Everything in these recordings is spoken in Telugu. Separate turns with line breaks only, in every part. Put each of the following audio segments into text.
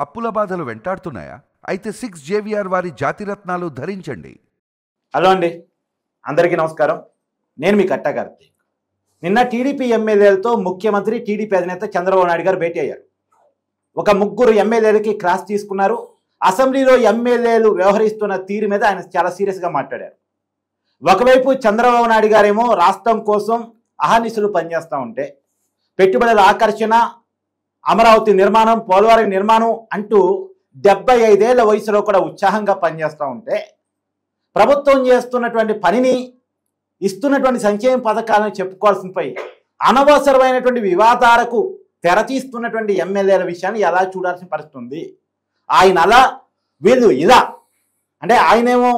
అప్పుల బాధలు వెంటాడుతున్నాయా? అయితే 6 JVR వారి జాతిరత్నాలు ధరించండి.
హలో అండి, అందరికీ నమస్కారం. నేను మీ కట్టా కార్తీక్. నిన్న టీడీపీ ఎమ్మెల్యేలతో ముఖ్యమంత్రి టీడీపీ అధినేత చంద్రబాబు నాయుడు గారు భేటీ అయ్యారు. ఒక ముగ్గురు ఎమ్మెల్యేలకి క్లాస్ తీసుకున్నారు. అసెంబ్లీలో ఎమ్మెల్యేలు వ్యవహరిస్తున్న తీరు మీద ఆయన చాలా సీరియస్గా మాట్లాడారు. ఒకవైపు చంద్రబాబు నాయుడు గారేమో రాష్ట్రం కోసం అహర్నిశలు పనిచేస్తూ ఉంటే పెట్టుబడుల ఆకర్షణ, అమరావతి నిర్మాణం, పోలవరం నిర్మాణం అంటూ 75 ఏళ్ల వయసులో కూడా ఉత్సాహంగా పనిచేస్తూ ఉంటే ప్రభుత్వం చేస్తున్నటువంటి పనిని, ఇస్తున్నటువంటి సంక్షేమ పథకాలను చెప్పుకోవాల్సిన పై అనవసరమైనటువంటి వివాదాలకు తెరతీస్తున్నటువంటి ఎమ్మెల్యేల విషయాన్ని ఎలా చూడాల్సిన పరిస్థితి ఉంది. ఆయన అలా, వీళ్ళు ఇలా, అంటే ఆయనేమో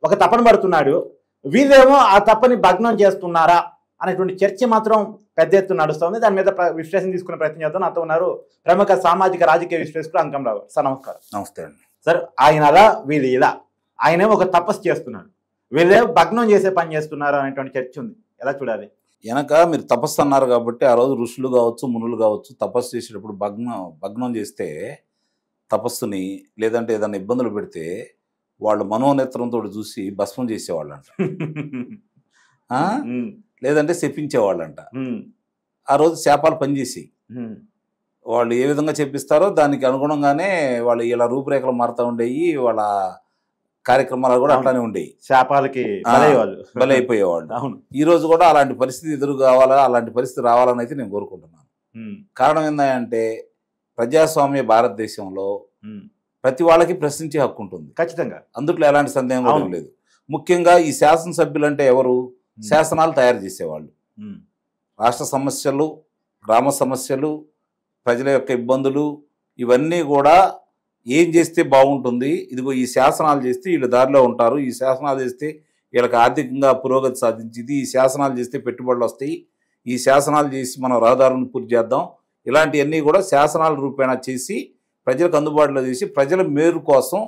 ఒక తపన పడుతున్నాడు, వీళ్ళేమో ఆ తప్పని భగ్నం చేస్తున్నారా అనేటువంటి చర్చ మాత్రం పెద్ద ఎత్తున నడుస్తుంది. దాని మీద విశ్లేషణ తీసుకునే ప్రయత్నం చేద్దాం. నాతో ఉన్నారు ప్రముఖ సామాజిక రాజకీయ విశ్లేషకులు అంకంరావు. సార్ నమస్కారం.
నమస్తే అండి.
సార్, ఆయన అలా, వీళ్ళు ఇలా, ఆయనేమో ఒక తపస్సు చేస్తున్నాడు, వీళ్ళేమో భగ్నం చేసే పని చేస్తున్నారు అనేటువంటి చర్చ ఉంది. ఎలా చూడాలి?
వెనక మీరు తపస్సు అన్నారు కాబట్టి ఆ రోజు ఋషులు కావచ్చు, మునులు కావచ్చు, తపస్సు చేసేటప్పుడు భగ్నం చేస్తే తపస్సుని, లేదంటే ఏదైనా ఇబ్బందులు పెడితే వాళ్ళు మనోనేత్రంతో చూసి భస్మం చేసేవాళ్ళంట, లేదంటే శపించేవాళ్ళంట. ఆ రోజు శాపాలు పనిచేసి వాళ్ళు ఏ విధంగా చెప్పిస్తారో దానికి అనుగుణంగానే వాళ్ళు ఇలా రూపురేఖలు మారుతూ ఉండేవి, వాళ్ళ కార్యక్రమాలు కూడా అట్లానే ఉండేవి.
శాపాలకి
బలైపోయేవాళ్ళు. అవును, ఈ రోజు కూడా అలాంటి పరిస్థితి ఎదురు కావాలా, అలాంటి పరిస్థితి రావాలని అయితే నేను కోరుకుంటున్నాను. కారణం ఏంటంటే ప్రజాస్వామ్య భారతదేశంలో ప్రతి వాళ్ళకి ప్రశ్నించే హక్కు ఉంటుంది ఖచ్చితంగా, అందుట్లో ఎలాంటి సందేహం కూడా లేదు. ముఖ్యంగా ఈ శాసనసభ్యులు అంటే ఎవరు? శాసనాలు తయారు చేసేవాళ్ళు. రాష్ట్ర సమస్యలు, గ్రామ సమస్యలు, ప్రజల యొక్క ఇబ్బందులు, ఇవన్నీ కూడా ఏం చేస్తే బాగుంటుంది, ఇదిగో ఈ శాసనాలు చేస్తే వీళ్ళు దారిలో ఉంటారు, ఈ శాసనాలు చేస్తే వీళ్ళకి ఆర్థికంగా పురోగతి సాధించింది, ఈ శాసనాలు చేస్తే పెట్టుబడులు వస్తాయి, ఈ శాసనాలు చేసి మనం రహదారులను పూర్తి చేద్దాం, ఇలాంటివన్నీ కూడా శాసనాల రూపేణా చేసి ప్రజలకు అందుబాటులో చేసి ప్రజల మేలు కోసం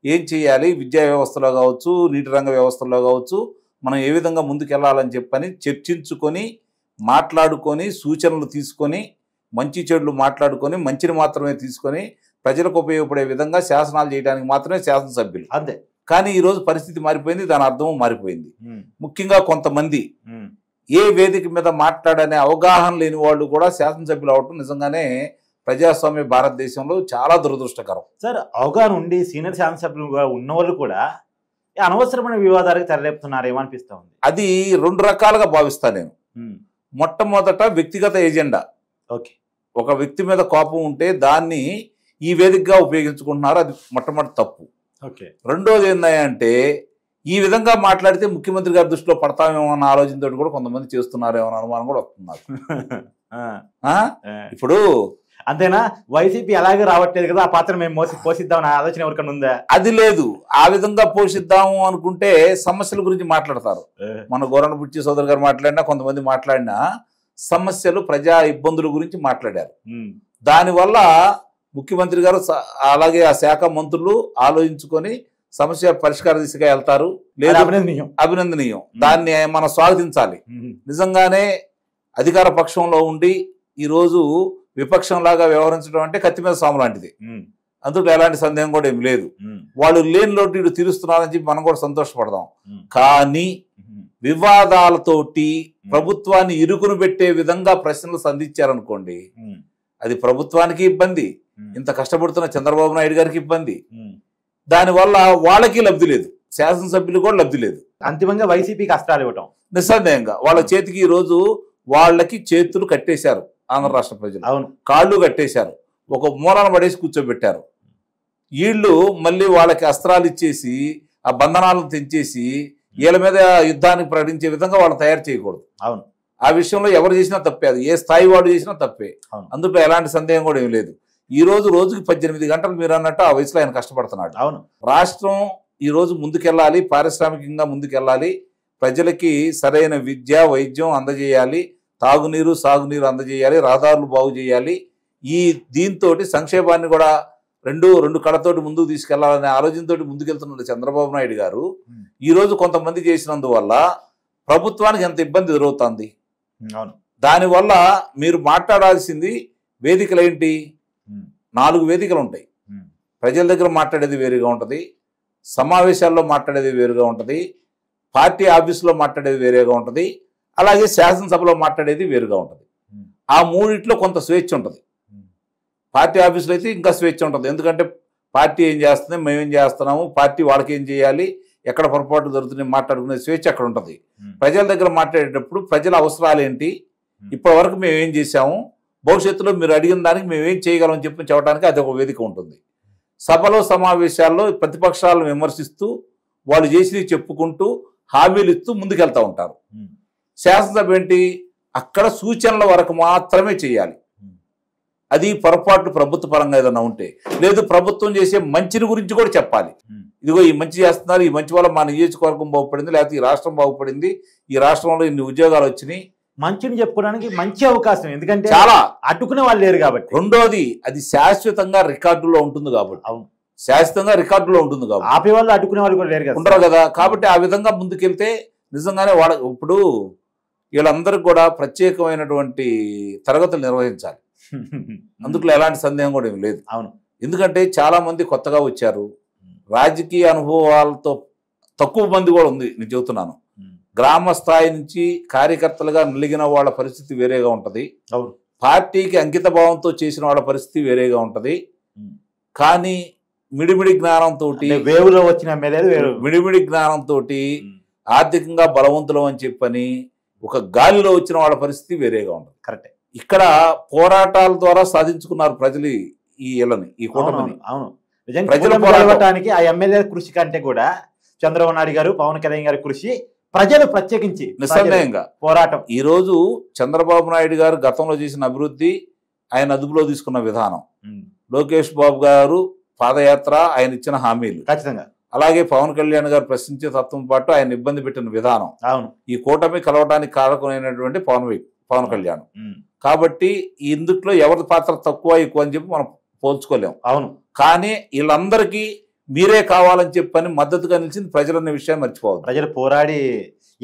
ఏం చేయాలి, విద్యా వ్యవస్థలో కావచ్చు, నీటి రంగ వ్యవస్థలో కావచ్చు, మనం ఏ విధంగా ముందుకెళ్ళాలని చెప్పని చర్చించుకొని, మాట్లాడుకొని, సూచనలు తీసుకొని, మంచి చెడులు మాట్లాడుకొని, మంచిని మాత్రమే తీసుకొని ప్రజలకు ఉపయోగపడే విధంగా శాసనాలు చేయడానికి మాత్రమే శాసనసభ్యులు. అంతే. కానీ ఈరోజు పరిస్థితి మారిపోయింది, దాని అర్థం మారిపోయింది. ముఖ్యంగా కొంతమంది ఏ వేదిక మీద మాట్లాడనే అవగాహన లేని వాళ్ళు కూడా శాసనసభ్యులు అవటం నిజంగానే ప్రజాస్వామ్య భారతదేశంలో చాలా దురదృష్టకరం.
సార్, అవగాహన ఉండి సీనియర్ శాసనసభ్యులుగా ఉన్న వాళ్ళు కూడా అనవసరమైన వివాదాలకు తెరలేపుతున్నారేమో అనిపిస్తూ ఉంది.
అది రెండు రకాలుగా భావిస్తాను నేను. మొట్టమొదట వ్యక్తిగత ఎజెండా. ఓకే, ఒక వ్యక్తి మీద కోపం ఉంటే దాన్ని ఈ వేదికగా ఉపయోగించుకుంటున్నారు, అది మొట్టమొదటి తప్పు. ఓకే. రెండోది ఏంటంటే ఈ విధంగా మాట్లాడితే ముఖ్యమంత్రి గారి దృష్టిలో పడతామేమో అన్న ఆలోచనతో కూడా కొంతమంది చేస్తున్నారేమో అన్న అనుమానం కూడా వస్తున్నారు. ఇప్పుడు
అంతేనా? వైసీపీ అలాగే రావట్లేదు కదా, ఆ పాత్ర మేము పోషిద్దాం అనే ఆలోచన ఎవరికైనా ఉందా?
అది లేదు. ఆ విధంగా పోషిద్దాము అనుకుంటే సమస్యల గురించి మాట్లాడతారు. మన గోరణ బుచ్చి సోదరు గారు మాట్లాడినా, కొంతమంది మాట్లాడినా సమస్యలు, ప్రజా ఇబ్బందుల గురించి మాట్లాడారు. దానివల్ల ముఖ్యమంత్రి గారు అలాగే ఆ శాఖ మంత్రులు ఆలోచించుకొని సమస్య పరిష్కార దిశగా వెళ్తారు. లేదు, అభినందనీయం. దాన్ని మనం స్వాగతించాలి. నిజంగానే అధికార పక్షంలో ఉండి ఈరోజు విపక్షంలాగా వ్యవహరించడం అంటే కత్తి మీద సాము లాంటిది. అందులో ఎలాంటి సందేహం కూడా ఏమి లేదు. వాళ్ళు లేని లోటు వీడు తీరుస్తున్నారని చెప్పి మనం కూడా సంతోషపడదాం. కానీ వివాదాలతోటి ప్రభుత్వాన్ని ఇరుకును పెట్టే విధంగా ప్రశ్నలు సంధించారనుకోండి, అది ప్రభుత్వానికి ఇబ్బంది, ఇంత కష్టపడుతున్న చంద్రబాబు నాయుడు గారికి ఇబ్బంది. దానివల్ల వాళ్ళకి లబ్ధి లేదు, శాసనసభ్యులు కూడా లబ్ధి లేదు.
అంతిమంగా వైసీపీకి కష్టాలు ఇవ్వటం.
నిస్సందేహంగా వాళ్ళ చేతికి ఈరోజు వాళ్ళకి చేతులు కట్టేశారు ఆంధ్ర రాష్ట్ర ప్రజలు. అవును, కాళ్ళు కట్టేశారు, ఒక మూలాన పడేసి కూర్చోబెట్టారు. వీళ్ళు మళ్ళీ వాళ్ళకి అస్త్రాలు ఇచ్చేసి ఆ బంధనాలను తెంచేసి వీళ్ళ మీద యుద్ధానికి ప్రకటించే విధంగా వాళ్ళు తయారు చేయకూడదు. అవును, ఆ విషయంలో ఎవరు చేసినా తప్పే, అది ఏ స్థాయి వాడు చేసినా తప్పే. అందులో ఎలాంటి సందేహం కూడా ఏమి లేదు. ఈ రోజు రోజుకి 18 గంటలు మీరు అన్నట్టు ఆ వయసులో ఆయన కష్టపడుతున్నాడు. అవును, రాష్ట్రం ఈ రోజు ముందుకెళ్ళాలి, పారిశ్రామికంగా ముందుకెళ్ళాలి, ప్రజలకి సరైన విద్య, వైద్యం అందజేయాలి, తాగునీరు, సాగునీరు అందజేయాలి, రహదారులు బాగు చేయాలి. ఈ దీంతో సంక్షేమాన్ని కూడా రెండు కళతోటి ముందుకు తీసుకెళ్లాలనే ఆలోచనతో ముందుకెళ్తున్న చంద్రబాబు నాయుడు గారు ఈరోజు కొంతమంది చేసినందువల్ల ప్రభుత్వానికి ఎంత ఇబ్బంది ఎదురవుతుంది. దానివల్ల మీరు మాట్లాడాల్సింది వేదికలు ఏంటి? 4 వేదికలు ఉంటాయి. ప్రజల దగ్గర మాట్లాడేది వేరుగా ఉంటుంది, సమావేశాల్లో మాట్లాడేది వేరుగా ఉంటుంది, పార్టీ ఆఫీసులో మాట్లాడేది వేరేగా ఉంటుంది, అలాగే శాసనసభలో మాట్లాడేది వేరుగా ఉంటుంది. ఆ మూడిట్లో కొంత స్వేచ్ఛ ఉంటుంది. పార్టీ ఆఫీసులో అయితే ఇంకా స్వేచ్ఛ ఉంటుంది. ఎందుకంటే పార్టీ ఏం చేస్తుంది, మేమేం చేస్తున్నాము, పార్టీ వాళ్ళకి ఏం చేయాలి, ఎక్కడ పొరపాటు జరుగుతున్నాయి మాట్లాడుకునే స్వేచ్ఛ అక్కడ ఉంటుంది. ప్రజల దగ్గర మాట్లాడేటప్పుడు ప్రజల అవసరాలు ఏంటి, ఇప్పటి వరకు మేము ఏం చేశాము, భవిష్యత్తులో మీరు అడిగిన దానికి మేము ఏం చేయగలమని చెప్పి చెప్పడానికి అది ఒక వేదిక ఉంటుంది. సభలో సమావేశాల్లో ప్రతిపక్షాలను విమర్శిస్తూ వాళ్ళు చేసినవి చెప్పుకుంటూ హామీలు ఇస్తూ ముందుకెళ్తూ ఉంటారు. శాసనసభ ఏంటి, అక్కడ సూచనల వరకు మాత్రమే చేయాలి. అది పొరపాటు ప్రభుత్వ పరంగా ఏదైనా ఉంటే, లేదు ప్రభుత్వం చేసే మంచిని గురించి కూడా చెప్పాలి. ఇదిగో ఈ మంచి చేస్తున్నారు, ఈ మంచి వల్ల మా నియోజకవర్గం బాగుపడింది, లేకపోతే ఈ రాష్ట్రం బాగుపడింది, ఈ రాష్ట్రంలో ఇన్ని ఉద్యోగాలు వచ్చినాయి,
మంచిని చెప్పుకోవడానికి మంచి అవకాశం. ఎందుకంటే
చాలా
అడ్డుకునే వాళ్ళు లేరు కాబట్టి.
రెండోది, అది శాశ్వతంగా రికార్డులో ఉంటుంది కాబట్టి.
అవును,
శాశ్వతంగా రికార్డులో ఉంటుంది కాబట్టి.
ఆపే వాళ్ళు అడ్డుకునే వాళ్ళు కూడా లేరు కదా,
ఉండరు కదా. కాబట్టి ఆ విధంగా ముందుకెళ్తే నిజంగానే వాళ్ళ ఇప్పుడు వీళ్ళందరికీ కూడా ప్రత్యేకమైనటువంటి తరగతులు నిర్వహించాలి. అందులో ఎలాంటి సందేహం కూడా ఏం లేదు.
అవును,
ఎందుకంటే చాలా మంది కొత్తగా వచ్చారు, రాజకీయ అనుభవాలతో తక్కువ మంది కూడా ఉంది. నేను చెబుతున్నాను, గ్రామ స్థాయి నుంచి కార్యకర్తలుగా నిలిగిన వాళ్ళ పరిస్థితి వేరేగా ఉంటుంది, పార్టీకి అంకిత భావంతో చేసిన వాళ్ళ పరిస్థితి వేరేగా ఉంటుంది. కానీ మిడిమిడి జ్ఞానంతో,
వేవులో వచ్చిన
మిడిమిడి జ్ఞానంతో ఆర్థికంగా బలవంతులం అని చెప్పని ఒక గాలిలో వచ్చిన వాళ్ళ పరిస్థితి వేరేగా ఉంటుంది.
కరెక్టే.
ఇక్కడ పోరాటాల ద్వారా సాధించుకున్నారు ప్రజలు ఈ ఇళ్ళని, ఈ కూటమిని.
అవును, ప్రజలు పోరాటానికి ఆ ఎమ్మెల్యే కృషి కంటే కూడా చంద్రబాబు నాయుడు గారు, పవన్ కళ్యాణ్ గారి కృషి, ప్రజలు ప్రత్యేకించి
నిస్సందేహంగా
పోరాటం.
ఈ రోజు చంద్రబాబు నాయుడు గారు గతంలో చేసిన అభివృద్ధి, ఆయన అదుపులో తీసుకున్న విధానం, లోకేష్ బాబు గారు పాదయాత్ర, ఆయన ఇచ్చిన హామీలు,
ఖచ్చితంగా. అలాగే
పవన్ కళ్యాణ్ గారు ప్రశ్నించే తత్వం పాటు ఆయన ఇబ్బంది పెట్టిన విధానం,
అవును,
ఈ కూటమి కలవడానికి కారకులైనటువంటి పవన్ కళ్యాణ్. కాబట్టి ఇందుట్లో ఎవరి పాత్ర తక్కువ ఎక్కువ అని చెప్పి మనం పోల్చుకోలేము.
అవును,
కానీ వీళ్ళందరికీ మీరే కావాలని చెప్పని మద్దతుగా నిలిచింది ప్రజలన్న విషయాన్ని మర్చిపోవద్దు.
ప్రజలు పోరాడి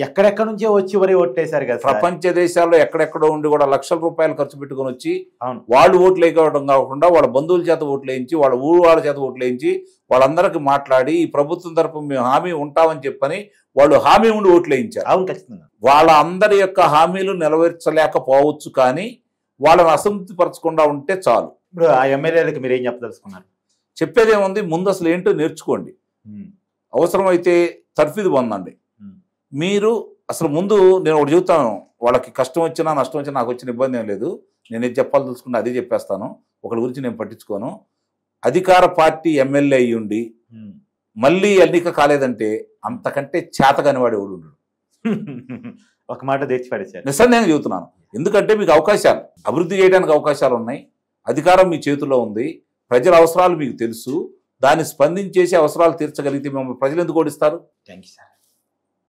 ఎక్కడెక్కడ నుంచో వచ్చి వరి ఓట్లేశారు కదా.
ప్రపంచ దేశాల్లో ఎక్కడెక్కడో ఉండి కూడా లక్షల రూపాయలు ఖర్చు పెట్టుకుని వచ్చి వాళ్ళు ఓట్లు వేయడం కాకుండా వాళ్ళ బంధువుల చేత ఓట్లు వేయించి, వాళ్ళ ఊరు వాళ్ళ చేత ఓట్లు వేయించి, వాళ్ళందరికీ మాట్లాడి ఈ ప్రభుత్వం తరపు మేము హామీ ఉంటామని చెప్పని వాళ్ళు హామీ ఉండి ఓట్లు వేయించారు.
అవును, ఖచ్చితంగా.
వాళ్ళ అందరి యొక్క హామీలు నెరవేర్చలేకపోవచ్చు, కానీ వాళ్ళని అసంతృప్తి పరచకుండా ఉంటే చాలు.
ఇప్పుడు ఆ ఎమ్మెల్యేలకు మీరు ఏం చెప్పదలుచుకున్నారు?
చెప్పేదేముంది, ముందు అసలు ఏంటో నేర్చుకోండి, అవసరమైతే తర్ఫీదు పొందండి. మీరు అసలు ముందు నేను ఒకటి చెబుతాను, వాళ్ళకి కష్టం వచ్చినా నష్టం వచ్చినా నాకు వచ్చిన ఇబ్బంది ఏం లేదు, నేను ఏది చెప్పాలి తెలుసుకుంటే అదే చెప్పేస్తాను, ఒకరి గురించి నేను పట్టించుకోను. అధికార పార్టీ ఎమ్మెల్యే అయ్యి ఉండి మళ్ళీ ఎన్నిక కాలేదంటే అంతకంటే చేతగాని వాడు ఎవడు ఉండడు.
ఒక మాట తెచ్చి పడేశారు.
నిస్సందేహంగా చెబుతున్నాను. ఎందుకంటే మీకు అవకాశాలు, అభివృద్ధి చేయడానికి అవకాశాలు ఉన్నాయి, అధికారం మీ చేతిలో ఉంది, ప్రజల అవసరాలు మీకు తెలుసు, దాన్ని స్పందించేసి అవసరాలు తీర్చగలిగితే మిమ్మల్ని ప్రజలు ఎందుకు ఓడిస్తారు?
Thank you sir.